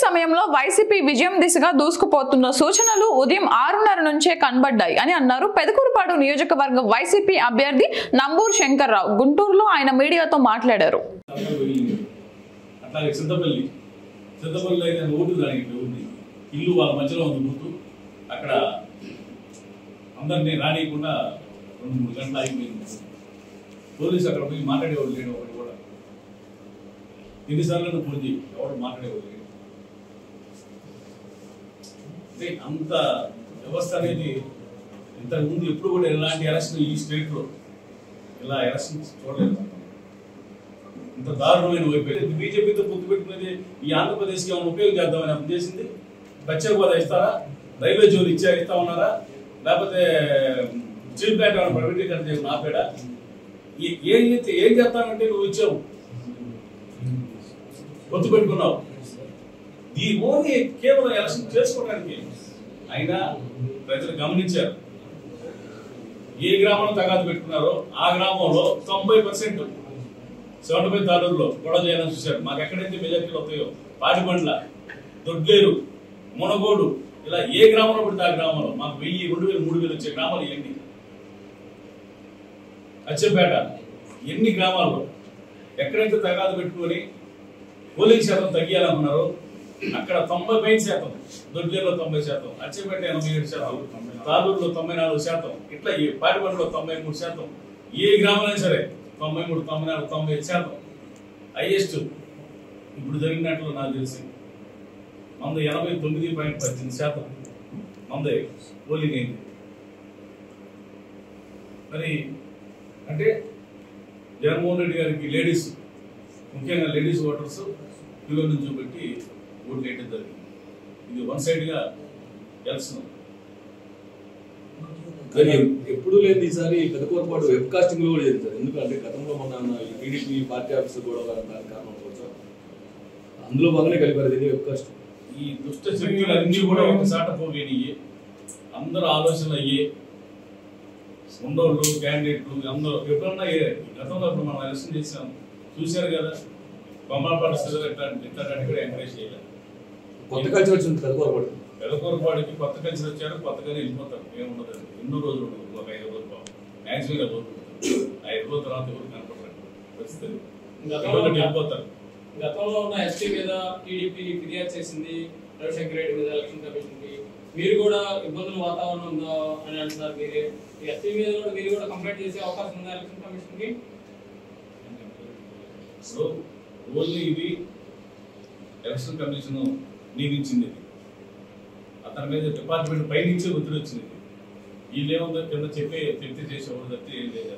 సమయంలో వైసీపీ విజయం దిశగా దూసుకుపోతున్న సూచనలు ఉదయం 6:30 నుంచే కనబడ్డాయి అని అన్నారు పెదకూరుపాడు నియోజకవర్గ వైసీపీ అభ్యర్థి నంబూరు శంకర్రావు. గుంటూరులో ఆయన మీడియాతో మాట్లాడారు. ఇల్లు వాళ్ళ మధ్యలో ఉంది బూతు. అక్కడ అందరినీ రానియకుండా 2-3 గంటలు ఆగిపోయింది. పోలీసు అక్కడ పోయి మాట్లాడేవాడు లేడు, ఒకటి కూడా. ఎన్నిసార్లు ఫోన్ చేయి, ఎవరు మాట్లాడేవాడు లేడు. అంటే అంత వ్యవస్థ అనేది ఇంతకుముందు ఎప్పుడు కూడా ఎలాంటి ఎలక్షన్ ఈ స్టేట్లో ఇలా ఎలక్షన్ చూడలేదు. ఇంత దారుణమైన వైపు బీజేపీతో పొత్తు పెట్టుకునేది ఈ ఆంధ్రప్రదేశ్కి ఏమైనా ఉపయోగం చేద్దామని అర్థం చేసింది. ప్రత్యేక హోదా ఇస్తారా, రైల్వే జోన్ ఇస్తా ఉన్నారా, లేకపోతే స్టీల్ ప్లాంట్ ఏమైనా ప్రైవేటీకరణ చేయడం ఆపేడా? ఏం చేస్తానంటే నువ్వు ఇచ్చావు, పొత్తు పెట్టుకున్నావు. ఈ ఓన్లీ కేవలం ఎలక్షన్ చేసుకోవడానికి. అయినా ప్రజలు గమనించారు. ఏ గ్రామంలో తగాదు పెట్టుకున్నారో ఆ గ్రామంలో 90% 75 తాలూరులో గొడవ చేయాలని చూశారు. మాకు ఎక్కడైతే మెజార్టీలు వస్తాయో పాటిబండ్ల, దొడ్లేరు, మునగోడు, ఇలా ఏ గ్రామంలో పడితే ఆ గ్రామంలో మాకు 1000, 2000, 3000 వచ్చే గ్రామాలు ఇవన్నీ. అచ్చంపేట ఎన్ని గ్రామాల్లో ఎక్కడైతే తగాదు పెట్టుకొని పోలింగ్ శాతం తగ్గియాలనుకున్నారో అక్కడ 90%, దొడ్లేరులో 90%, అచ్చంపేట 87%, తాలూరులో 94%, ఇట్లా పాటిబండ్లో 93%, ఏ గ్రామాలైనా సరే 93, 94, 95%. హైయెస్ట్ ఇప్పుడు జరిగినట్లు నాకు తెలిసి మంది 89.18% మంది పోలింగ్ అయింది. మరి అంటే జగన్మోహన్ రెడ్డి గారికి లేడీస్, ముఖ్యంగా లేడీస్ ఓటర్స్ పిల్లల నుంచి చూపెట్టి ఓట్లు వేయడం జరిగింది. ఇది వన్ సైడ్గా ఎలక్షన్. ఎప్పుడు లేదు ఈసారి పెదకూరుపాటు వెబ్ కాస్టింగ్ లో కూడా చేస్తారు. ఎందుకంటే గతంలో మన టీడీపీ పార్టీ ఆఫీస్ కూడా కారణం కోసం అందులో బాగానే కలిపారు ఇది వెబ్ కాస్టింగ్. ఈ దుష్ట శక్తులు అన్ని కూడా ఒక చాట పోలేనియే, అందరూ ఆలోచనలు అయ్యే ఉండోళ్ళు, క్యాండిడేట్లు అందరూ ఎప్పుడన్నా గతంలో ఇప్పుడు మనం ఎలక్షన్ చేసాం చూశారు కదా. బొమ్మల పరిస్థితులు ఇట్లాంటి కూడా ఎంకరేజ్ చేయలేదు. కొత్త కల్చర్ వచ్చింది పెదకూరుపాటు. పెదకూరుపాడుకి కొత్త కల్చర్ వచ్చారు, కొత్తగానే వెళ్ళిపోతారు. ఏముండదు, ఎన్నో రోజులు ఉండదు, ఒక 5 రోజులు మ్యాక్సిమం 5 రోజులు. 5 రోజుల తర్వాత ఎవరు కనపడరు పరిస్థితులు, వెళ్ళిపోతారు. గతంలో ఉన్న ఎస్టీ మీద టీడీపీ ఫిర్యాదు చేసింది, రవిశంకర్ రెడ్డి మీద ఎలక్షన్ కమిషన్ కి. మీరు కూడా ఇబ్బందుల వాతావరణం ఉందా అని అంటున్నారు. మీరే ఎస్టీ మీద కూడా మీరు కూడా కంప్లైంట్ చేసే అవకాశం ఉందా ఎలక్షన్ కమిషన్ కి? సో ఓన్లీ ఇది ఎలక్షన్ కమిషన్ నియమించింది. అతని మీద డిపార్ట్మెంట్ పై నుంచి ఒత్తిడి వచ్చింది. వీళ్ళేముందో కింద చెప్పి చేసేవాడు తప్పితే ఏం లేదు.